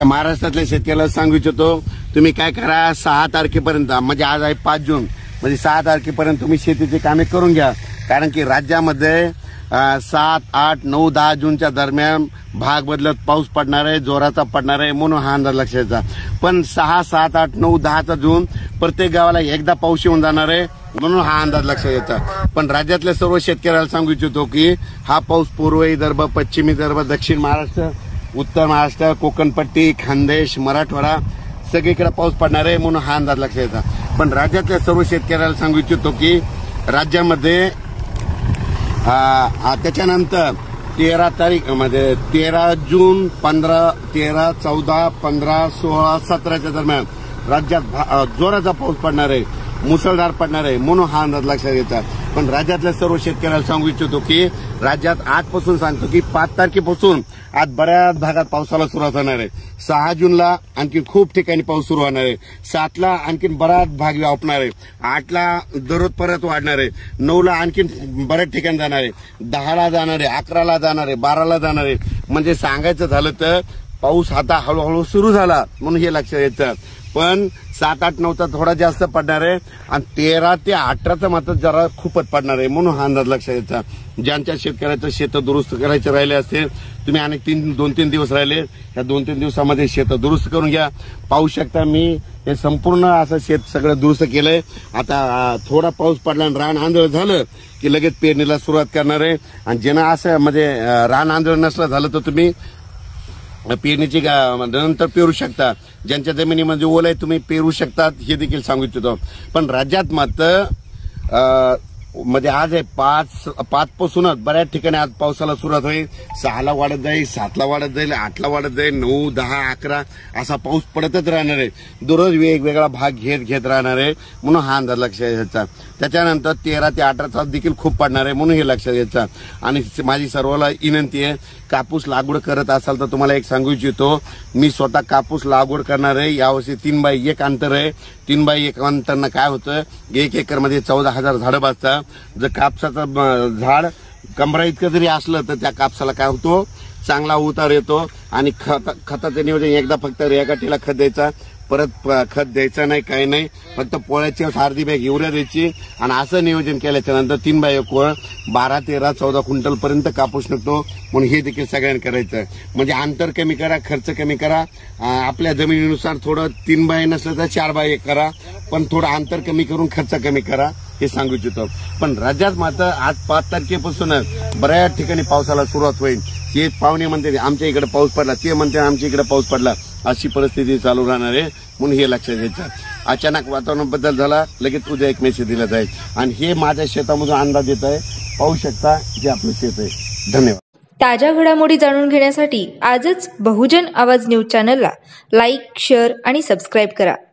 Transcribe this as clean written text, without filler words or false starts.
महाराष्ट्रातल्या शेतकऱ्याला सांगू इच्छितो, तुम्ही काय करा, 6 तारखेपर्यंत म्हणजे आज आहे 5 जून, म्हणजे 6 तारखेपर्यंत तुम्ही शेतीची कामे करून घ्या. कारण की राज्यामध्ये 7, 8, 9, 10 जूनच्या दरम्यान भाग बदलत पाऊस पडणार आहे, जोराचा पडणार आहे, म्हणून हा अंदाज लक्षात. पण 6, 7, 8, 9, 10 जून प्रत्येक गावाला एकदा पाऊस येऊन जाणार आहे, म्हणून हा अंदाज लक्षात येतो. पण राज्यातल्या सर्व शेतकऱ्याला सांगू इच्छितो की हा पाऊस पूर्व विदर्भ, पश्चिम विदर्भ, दक्षिण महाराष्ट्र, उत्तर महाराष्ट्र, कोकणपट्टी, खानदेश, मराठवाडा सगळीकडे पाऊस पडणार आहे, म्हणून हा अंदाज लक्षात येतो. पण राज्यातल्या सर्व शेतकऱ्याला सांगू इच्छितो की राज्यामध्ये त्याच्यानंतर 13 तारीख म्हणजे 13 जून, 15, 13, 14, 15, 16, 17च्या दरम्यान राज्यात जोराचा पाऊस पडणार आहे, मुसळधार पडणार आहे, म्हणून हा अंदाज लक्षात येतात. पण राज्यातल्या सर्व शेतकऱ्याला सांगू इच्छितो की राज्यात आजपासून सांगतो की 5 तारखेपासून आज बऱ्याच भागात पावसाला सुरुवात होणार आहे. 6 जूनला आणखी खूप ठिकाणी पाऊस सुरू होणार आहे. 7ला आणखीन बराच भाग व्यापणार आहे. 8ला दररोज परत वाढणार आहे. 9ला आणखीन बऱ्याच ठिकाणी जाणार आहे. 10ला जाणार आहे, 11ला जाणार आहे, 12ला जाणार आहे. म्हणजे सांगायचं झालं तर पाऊस आता हळूहळू सुरू झाला, म्हणून हे लक्षात येतं. पण 7, 8, 9चा थोडा जास्त पडणार आहे आणि 13 ते 18चा मात्र जरा खूपच पडणार आहे, म्हणून हा अंदाज लक्षात येतो. ज्यांच्या शेतकऱ्याचं शेत दुरुस्त करायचे राहिले असेल, तुम्ही अनेक 2-3 दिवस राहिले, या 2-3 दिवसामध्ये शेत दुरुस्त करून घ्या. पाहू शकता मी हे संपूर्ण असं शेत सगळं दुरुस्त केलंय. आता थोडा पाऊस पडला आणि रान आंधळ झालं की लगेच पेरणीला सुरुवात करणार आहे. आणि ज्यांना असं म्हणजे रान आंधळ नसलं झालं तर तुम्ही पेरणीची नंतर पेरू शकता. ज्यांच्या जमिनीमध्ये ओल आहे तुम्ही पेरू शकतात, हे देखील सांगू इच्छितो. पण राज्यात मात्र म्हणजे आज आहे 5 पासूनच बऱ्याच ठिकाणी आज पावसाला सुरुवात होईल. 6ला वाढत जाईल, 7ला वाढत जाईल, 8ला वाढत जाईल, 9, 10, 11 असा पाऊस पडतच राहणार आहे. दररोज वेगवेगळा भाग घेत राहणार आहे, म्हणून हा अंदाज लक्षात घ्यायचा. त्याच्यानंतर 13 ते 18 देखील खूप पडणार आहे, म्हणून हे लक्षात घ्यायचं. आणि माझी सर्वांना विनंती आहे, कापूस लागवड करत असाल तर तुम्हाला एक सांगू इच्छितो, मी स्वतः कापूस लागवड करणार आहे. यावर्षी 3x1 अंतर आहे. 3x1 अंतरनं काय होतं, 1 एकरमध्ये 14,000 झाडं बसतात. जर कापसाचं झाड कमरा इतकं जरी असलं तर त्या कापसाला काय होतो, चांगला उतार येतो. आणि खताचं नियोजन एकदा फक्त रेगाटीला खत द्यायचा, परत खत द्यायचं नाही, काही नाही, फक्त पोळ्याची अर्धी बॅग युरिया द्यायची. आणि असं नियोजन केल्याच्या नंतर 3x1 12, 13, 14 क्विंटल पर्यंत कापूस निघतो. म्हणून हे देखील सगळ्यांनी करायचं. म्हणजे अंतर कमी करा, खर्च कमी करा. आपल्या जमिनीनुसार थोडं 3x नसलं तर 4x1 करा, पण थोडं अंतर कमी करून खर्च कमी करा, हे सांगू इच्छितो. पण राज्यात मात्र आज 5 तारखेपासूनच बऱ्याच ठिकाणी पावसाला सुरुवात होईल. ते पाहुणे म्हणते आमच्या इकडे पाऊस पडला, ते म्हणते आमच्या इकडे पाऊस पडला, अशी परिस्थिती चालू राहणार आहे, म्हणून हे लक्षात घ्यायचं. अचानक वातावरण बदल झाला, लगेच उद्या एक मेसेज दिला जाईल. आणि हे माझ्या शेतामधून अंदाज येत आहे, पाहू शकता जे आपलं शेत आहे. धन्यवाद. ताज्या घडामोडी जाणून घेण्यासाठी आजच बहुजन आवाज न्यूज चॅनलला लाईक, शेअर आणि सबस्क्राईब करा.